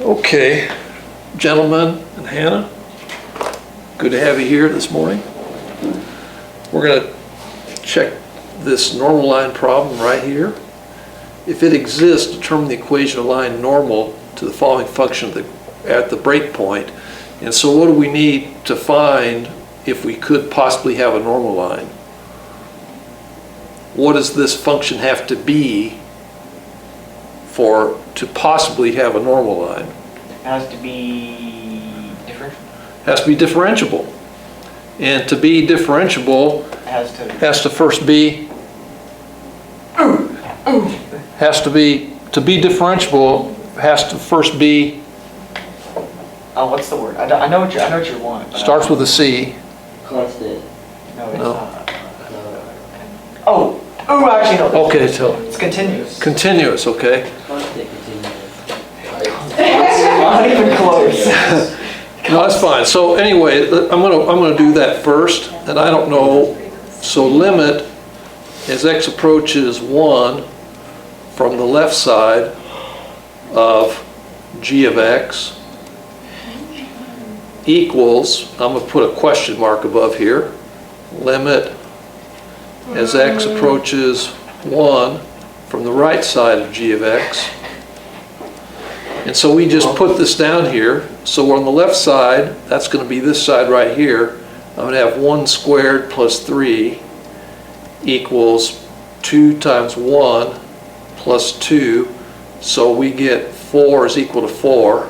Okay, gentlemen and Hannah, good to have you here this morning. We're going to check this normal line problem right here. If it exists, determine the equation of line normal to the following function at the break point. And so what do we need to find if we could possibly have a normal line? What does this function have to be to possibly have a normal line? It has to be differentiable. Has to be differentiable. And to be differentiable, has to first be, to be differentiable, has to first be, oh, what's the word? I know what you want. starts with a C. Constant. No, it's No. not. Oh, actually no. Okay, so It's continuous. continuous, okay. Constant continuous. Not even close. No, that's fine. So anyway, I'm gonna do that first, and I don't know. So limit as x approaches 1 from the left side of g of x equals, I'm gonna put a question mark above here, limit as x approaches 1 from the right side of g of x. And so we just put this down here. So on the left side, that's going to be this side right here. I'm going to have 1 squared plus 3 equals 2 times 1 plus 2. So we get 4 is equal to 4.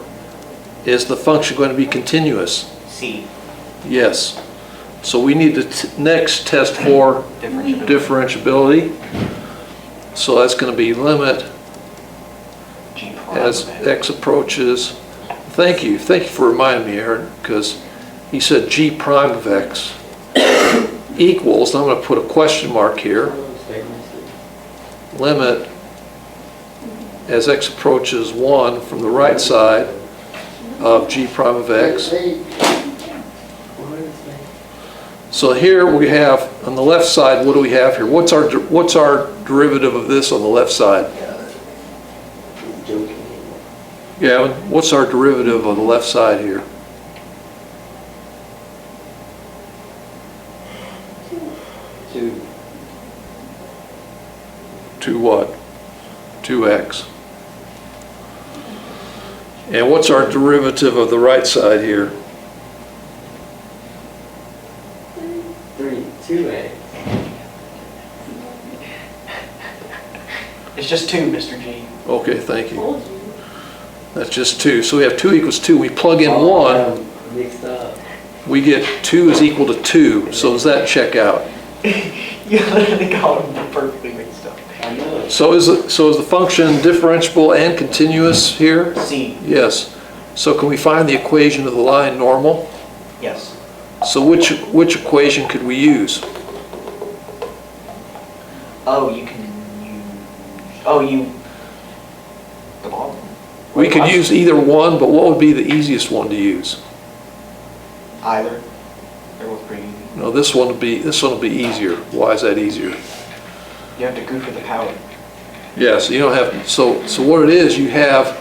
Is the function going to be continuous? C. Yes. So we need to next test for differentiability. So that's going to be limit as x approaches, thank you for reminding me, Aaron, because he said g prime of x equals, I'm going to put a question mark here, limit as x approaches 1 from the right side of g prime of x. So here we have, on the left side, what do we have here? What's our derivative of this on the left side? Gavin, what's our derivative on the left side here? Two what? 2x. And what's our derivative of the right side here? 2x. It's just 2, Mr. G. Okay, thank you. That's just 2. So we have 2 equals 2. We plug in 1. Mixed up. We get 2 is equal to 2. So does that check out? You literally got them perfectly mixed up. I know. So is the function differentiable and continuous here? C. Yes. So can we find the equation of the line normal? Yes. So which equation could we use? Oh, you can use. The bottom. We could use either one, but what would be the easiest one to use? Either. They're both pretty easy. No, this one would be easier. Why is that easier? You have to go for the power. Yeah, so you don't have, so what it is, you have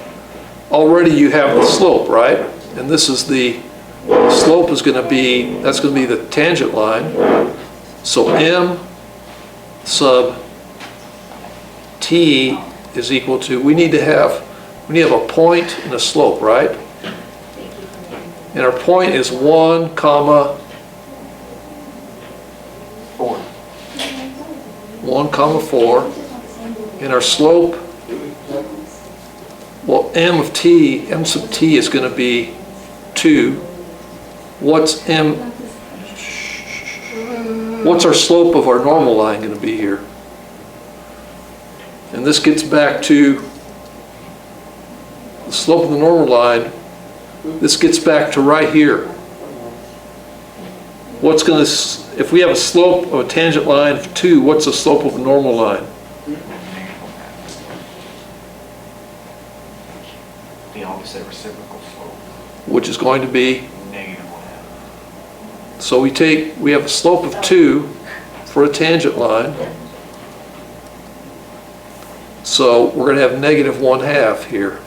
the slope, right? And this is the slope is going to be, that's going to be the tangent line. So m sub t is equal to, we need to have a point and a slope, right? And our point is 1 comma 4. 1 comma 4, and our slope, well, m sub t is going to be 2. What's our slope of our normal line going to be here? And this gets back to the slope of the normal line. This gets back to right here. If we have a slope of a tangent line of 2, what's the slope of a normal line? The opposite reciprocal slope. Which is going to be, -1/2. so we have a slope of 2 for a tangent line. So we're going to have -1/2 here.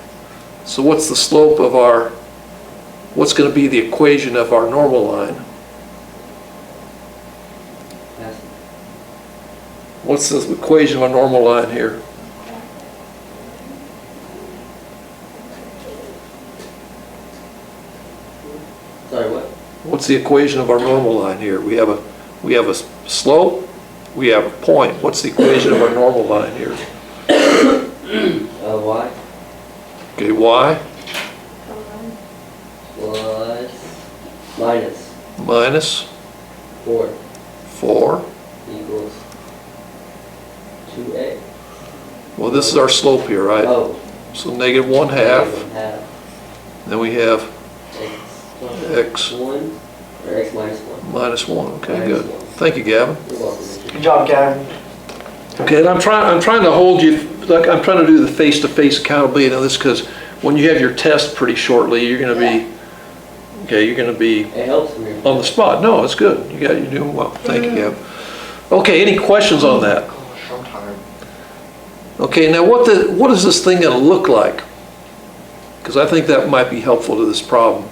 So what's the slope of our, what's going to be the equation of our normal line? That's- What's the equation of a normal line here? Sorry, what? What's the equation of our normal line here? We have a slope, we have a point. What's the equation of our normal line here? Y Okay, y plus minus minus 4 4. equals 2a. Well, this is our slope here, right? Oh. So negative 1/2. Half. Then we have X x 1 or x minus 1. minus 1. Okay, Minus good. 1. Thank you, Gavin. You're welcome. Richard. Good job, Gavin. Okay, and I'm trying to hold you, like, I'm trying to do the face-to-face accountability of this, because when you have your test pretty shortly, you're gonna be, okay, you're gonna be It helps when you're on the spot. No, it's good. You're doing well. Thank you, Gavin. Okay, any questions on that? Gosh, I'm tired. Okay, now what is this thing gonna look like? Because I think that might be helpful to this problem.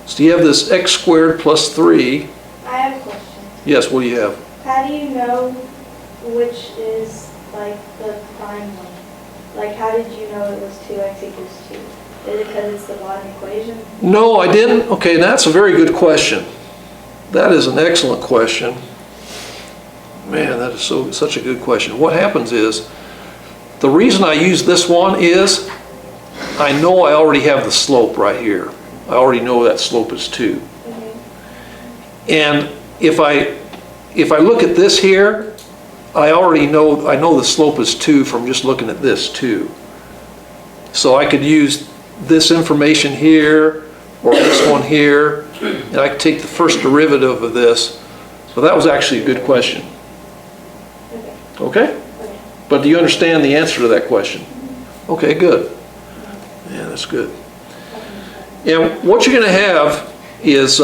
So you have this x squared plus 3. I have a question. Yes, what do you have? How do you know which is like the prime one? Like, how did you know it was 2x equals 2? Is it because it's the bottom equation? No, I didn't. Okay, that's a very good question. That is an excellent question. Man, that is such a good question. What happens is, the reason I use this one is, I know I already have the slope right here. I already know that slope is 2. And if I look at this here, I know the slope is 2 from just looking at this too. So I could use this information here, or this one here, and I could take the first derivative of this. So that was actually a good question. Okay. Okay? But do you understand the answer to that question? Okay, good. Yeah, that's good. And what you're going to have is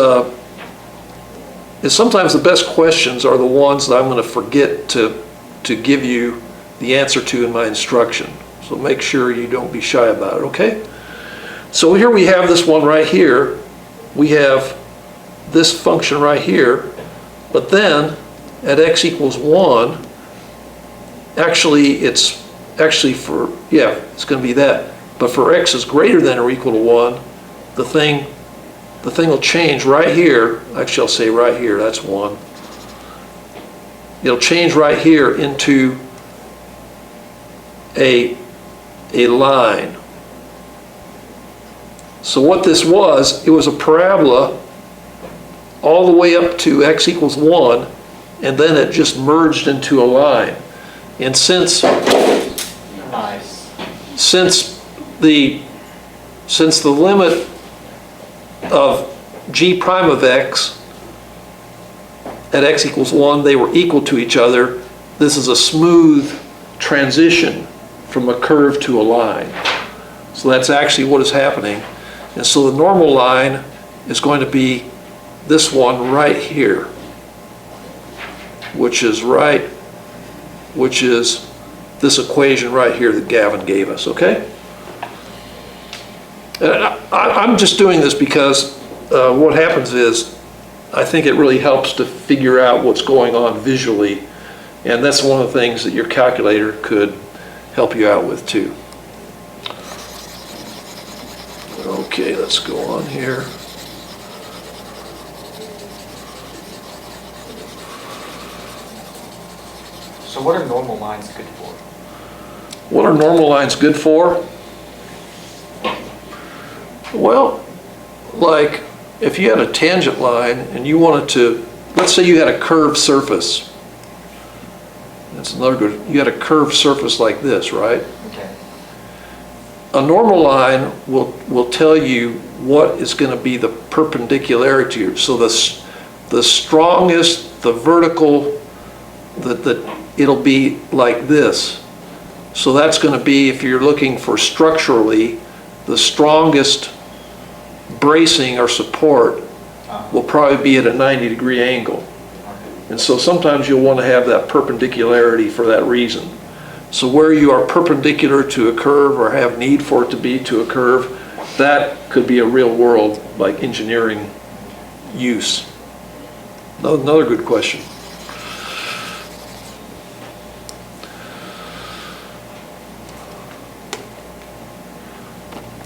sometimes the best questions are the ones that I'm going to forget to give you the answer to in my instruction. So make sure you don't be shy about it, okay? So here we have this one right here. We have this function right here, but then at x equals 1, it's going to be that. But for x is greater than or equal to 1, the thing will change right here. Actually, I'll say right here, that's 1. It'll change right here into a line. So what this was, it was a parabola all the way up to x equals 1, and then it just merged into a line. And since the limit of g prime of x at x equals 1, they were equal to each other, this is a smooth transition from a curve to a line. So that's actually what is happening. And so the normal line is going to be this one right here, which is this equation right here that Gavin gave us, okay? I'm just doing this because what happens is, I think it really helps to figure out what's going on visually, and that's one of the things that your calculator could help you out with too. Okay, let's go on here. So what are normal lines good for? What are normal lines good for? Well, like if you had a tangent line and you wanted to, let's say you had a curved surface. That's another good, you had a curved surface like this, right? Okay. A normal line will tell you what is going to be the perpendicularity to you. So the strongest, the vertical, it'll be like this. So that's going to be, if you're looking for structurally, the strongest bracing or support will probably be at a 90-degree angle. And so sometimes you'll want to have that perpendicularity for that reason. So where you are perpendicular to a curve or have need for it to be to a curve, that could be a real world, like engineering use. Another good question.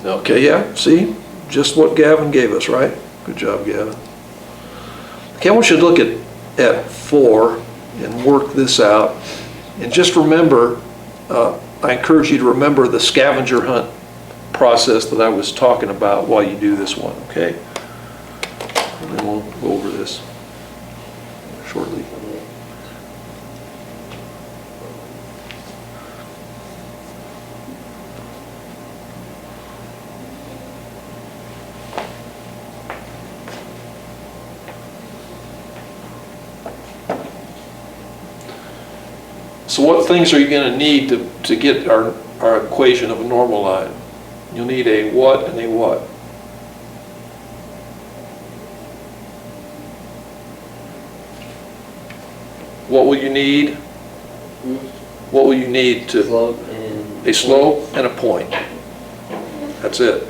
Okay, yeah, see, just what Gavin gave us, right? Good job, Gavin. Okay, I want you to look at 4 and work this out. And just remember, I encourage you to remember the scavenger hunt process that I was talking about while you do this one, okay? And then we'll go over this shortly. So what things are you going to need to get our equation of a normal line? You'll need a what and a what? What will you need? What will you need to? Slope and. A slope and a point. That's it.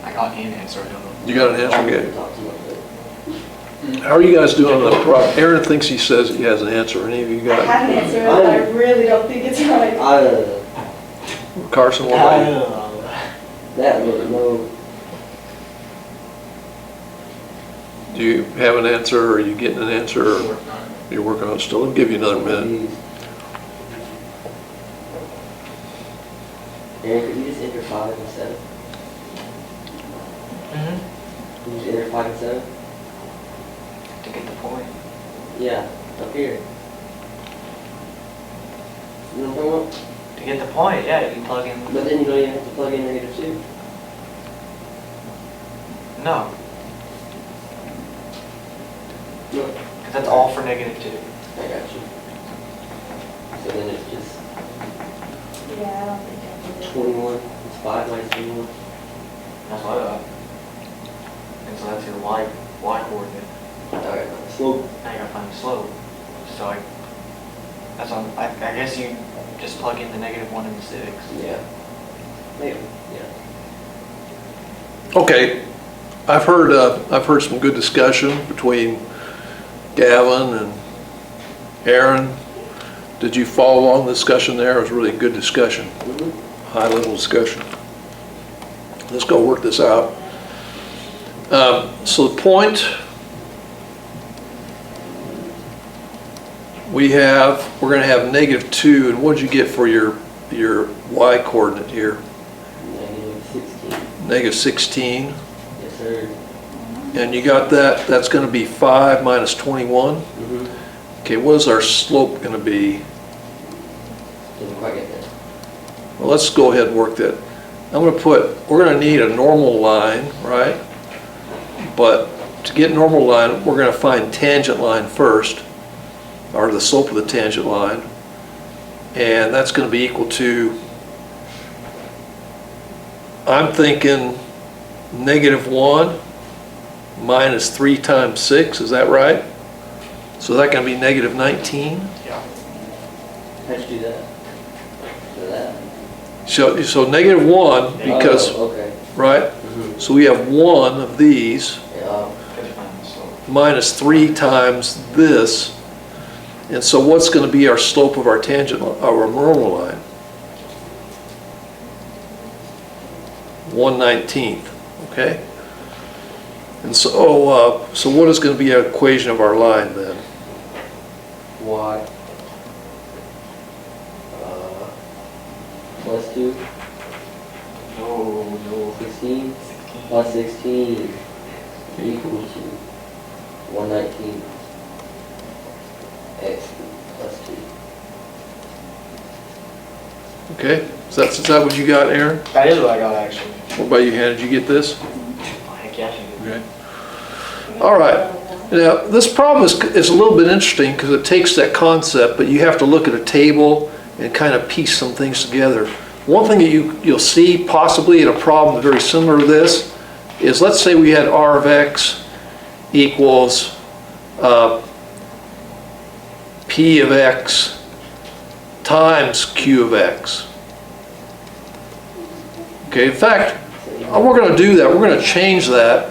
I got an answer, I don't know. You got an answer, okay? How are you guys doing on the problem? Aaron thinks he says he has an answer. Any of you I got have an answer, but I really don't think it's right. it? Carson, what about you? That was no. Do you have an answer, or are you getting an answer, or you're working on it still? I'll give you another minute. Aaron, could you just enter 5 and 7? Mm-hmm. Could you just enter 5 and 7? To get the point. Yeah, up here. You know what I'm talking about? To get the point, yeah, you plug in. But then you don't even have to plug in -2. No, No, because that's all for -2. I got you. So then it's just Yeah, I don't think I can do it. 21. It's 5 minus 21. That's what I thought. And so that's your y coordinate. Alright, slope. Now you gotta find the slope. So that's on. I guess you just plug in the -1 and the 6. Yeah. Maybe. Yeah. Okay, I've heard some good discussion between Gavin and Aaron. Did you follow along the discussion there? It was really a good discussion, high-level discussion. Let's go work this out. So the point we're going to have -2, and what did you get for your y coordinate here? -16. -16. Yes, sir. And you got that, that's going to be 5 minus 21. Mm-hmm. Okay, what is our slope going to be? Didn't quite get that. Well, let's go ahead and work that. We're going to need a normal line, right? But to get normal line, we're going to find tangent line first, or the slope of the tangent line. And that's going to be equal to, I'm thinking -1 minus 3 times 6, is that right? So that can be negative 19. Yeah. How'd you do that? Do that? So negative 1, because, Oh, okay. right? Mhm. So we have 1 of these Yeah. Because find the slope. minus 3 times this. And so what's going to be our slope of our tangent, our normal line? 1/19, okay? And so, so what is going to be our equation of our line then? Y. Plus 2, No, no. 16, 16. plus 16 equal to 119. X plus 2. Okay, is that what you got, Aaron? That is what I got actually. What about you, Hannah? Did you get this? Heck yeah, she did. Okay. All right. Now, this problem is a little bit interesting because it takes that concept, but you have to look at a table and kind of piece some things together. One thing that you'll see possibly in a problem very similar to this is, let's say we had R of X equals P of X times Q of X. Okay, in fact, we're going to do that. We're going to change that.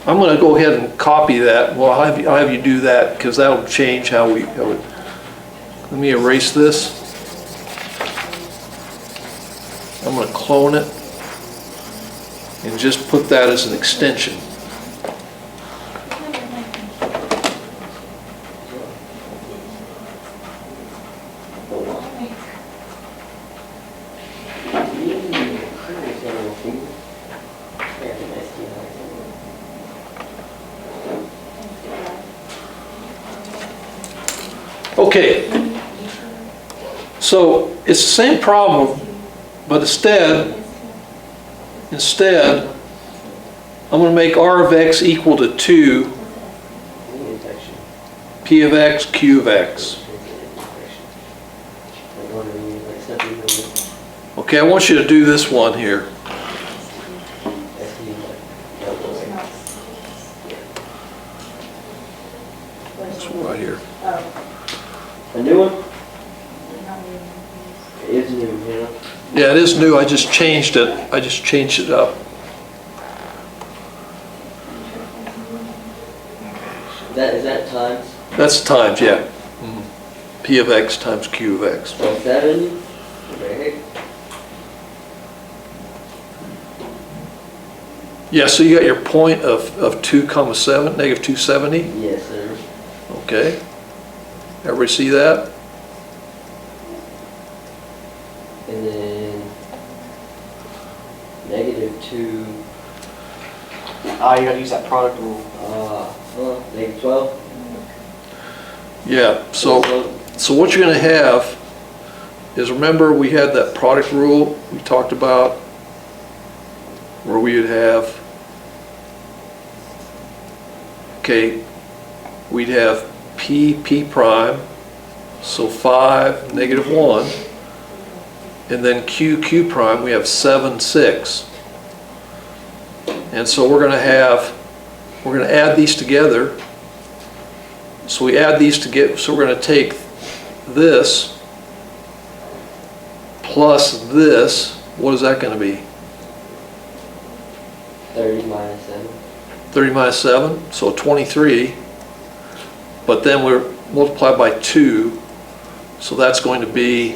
I'm going to go ahead and copy that. Well, I'll have you do that because that'll change how we. Let me erase this. I'm going to clone it and just put that as an extension. Okay, so it's the same problem, but instead, I'm going to make R of X equal to 2 P of X, Q of X. Okay, I want you to do this one here. This one right here. A new one? It is new, you know? Yeah, it is new. I just changed it. I just changed it up. Is that times? That's times, yeah. P of X times Q of X. So 7, right? Yeah, so you got your point of 2 comma 7, negative 270. Yes, sir. Okay. Everybody see that? And then negative 2, Ah, you gotta use that product rule. negative 12. Yeah, so what you're going to have is, remember we had that product rule we talked about where we would have, okay, we'd have P prime, so 5, negative 1, and then Q prime, we have 7, 6. And so we're going to add these together. So we add these together, so we're going to take this plus this. What is that going to be? 30 minus 7. 30 minus 7, so 23. But then we're multiplied by 2, so that's going to be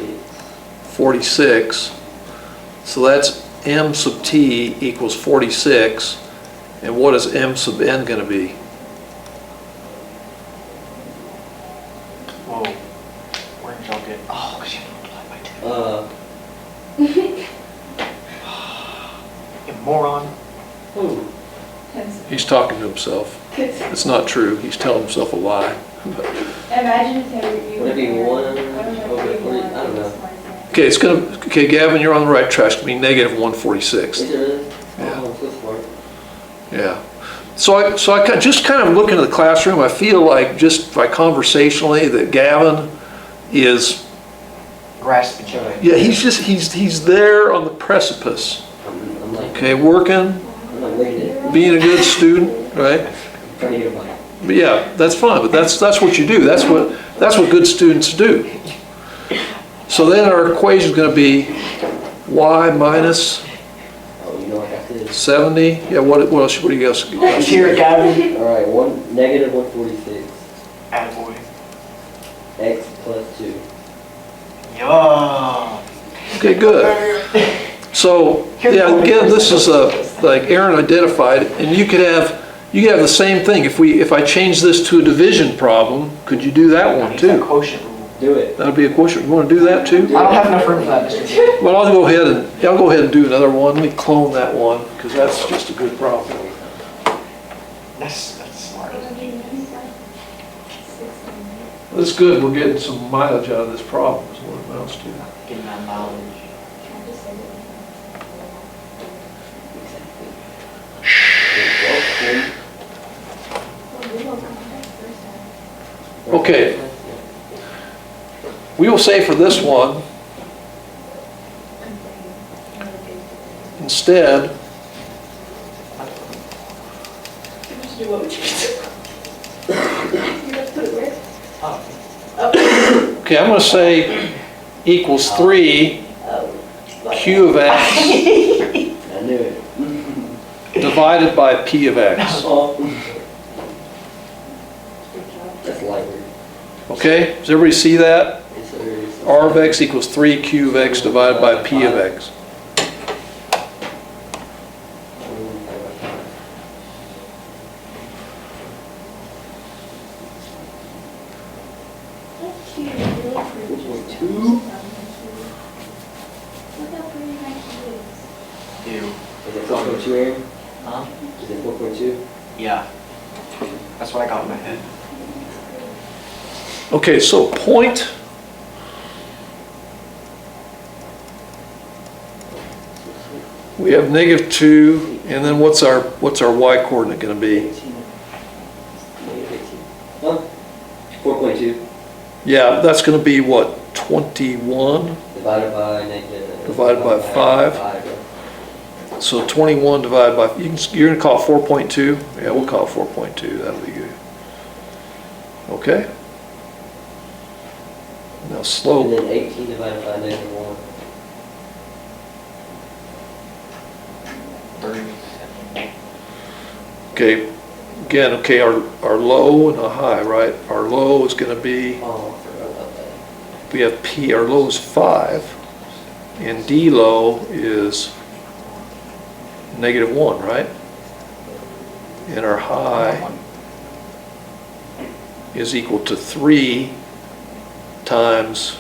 46. So that's M sub t equals 46. And what is M sub n going to be? Whoa. Where did y'all get? Oh, because you have to multiply by 2. You moron. Ooh. He's talking to himself. It's not true. He's telling himself a lie. Imagine if you. Would it be 1 over 40? I don't know. Okay, it's going to, okay, Gavin, you're on the right track. It's going to be negative 146. Is it really? Yeah. Oh, so smart. Yeah. So I just kind of looking at the classroom, I feel like just by conversationally that Gavin is, Grasping each other. yeah, he's there on the precipice. I'm like, Okay, working, I'm like waiting. being a good student, right? Trying to get a bite. But yeah, that's fine, but that's what you do. That's what good students do. So then our equation is going to be y minus Oh, you know what that is? 70. Yeah, what else? What do you guys? Let's hear it, Gavin. All right, negative 146, Attaboy. x plus 2. Yeah. Okay, good. So yeah, again, this is like Aaron identified, and you could have the same thing. If I change this to a division problem, could you do that one Use that too? quotient rule. Do it. That'll be a quotient. You want to do that too? I don't have enough room for that, Mr. Well, I'll go ahead and do another one. Let me clone that one because that's just a good problem. That's smart. That's good. We're getting some mileage out of this problem. Is what it amounts to. Getting that knowledge. Okay. We will say for this one, instead, okay, I'm going to say equals 3 q of x I knew it. divided by p of x. Oh. That's light work. Okay, does everybody see that? Yes, sir. R of x equals 3 q of x divided by p of x. Ew. Is it 4.2, Aaron? Huh? Is it 4.2? Yeah. That's what I got in my head. Okay, so point we have -2, and then what's our y coordinate going to be? 18. Huh? 4.2 Yeah, that's going to be what, 21 divided by negative. divided by 5. So 21 divided by, you're going to call it 4.2? Yeah, we'll call it 4.2, that'll be good. Okay. Now And slope, then 18 divided by negative 1. 37. okay, again, okay, our low and our high, right? Our low is going to be, Oh, I forgot about that. we have P, our low is 5, and D low is -1, right? And our high is equal to 3 times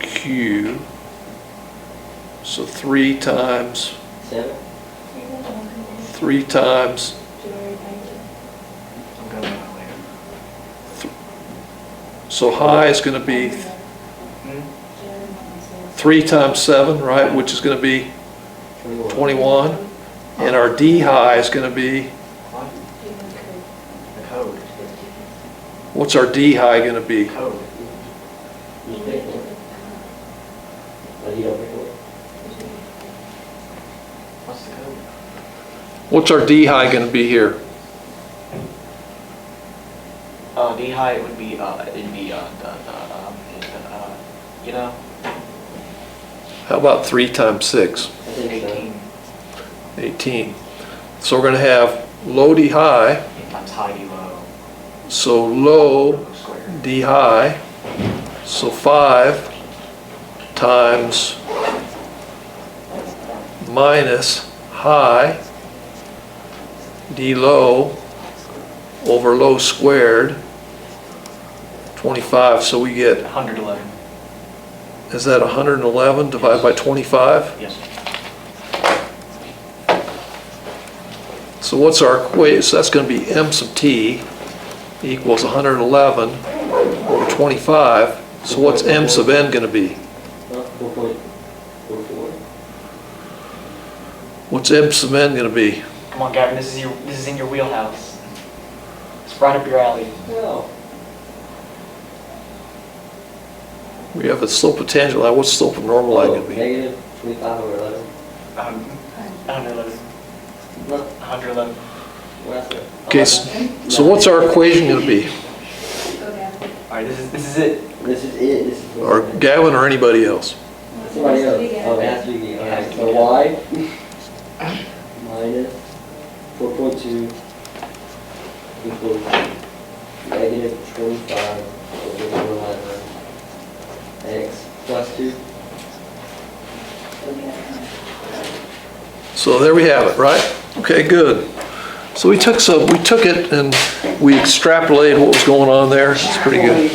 Q. So 3 times 7? 3 times, I'm going to later. so high is going to be Hmm? 3 times 7, right, which is going to be 21. And our D high is going to be, What? The code. what's our D high going to be? Code. You pick one. Oh, you don't pick one? What's the code? What's our D high going to be here? D high it would be you know, How about 3 times 6? I think so. 18 18. So we're going to have low D high, times high D low. so low Square. D high, so 5 times minus high D low over low squared, 25, so we get, 111. is that 111 divided by 25? Yes. So what's our equation? So that's going to be m sub t equals 111 over 25. So what's m sub n going to be? 4.44. What's m sub n going to be? Come on, Gavin. This is in your wheelhouse. It's right up your alley. No. We have a slope of tangent line. What's slope of normal line going to be? Negative 25 over 11. 111. No. 111. Okay, so what's our equation gonna be? All right, this is it. This is it, this is. Or Gavin or anybody else? Somebody else. Oh, it has to be, all right, so y minus 4.2 equals negative 25 over 11 x plus 2. So there we have it, right? Okay, good. So we took it and we extrapolated what was going on there. It's pretty good.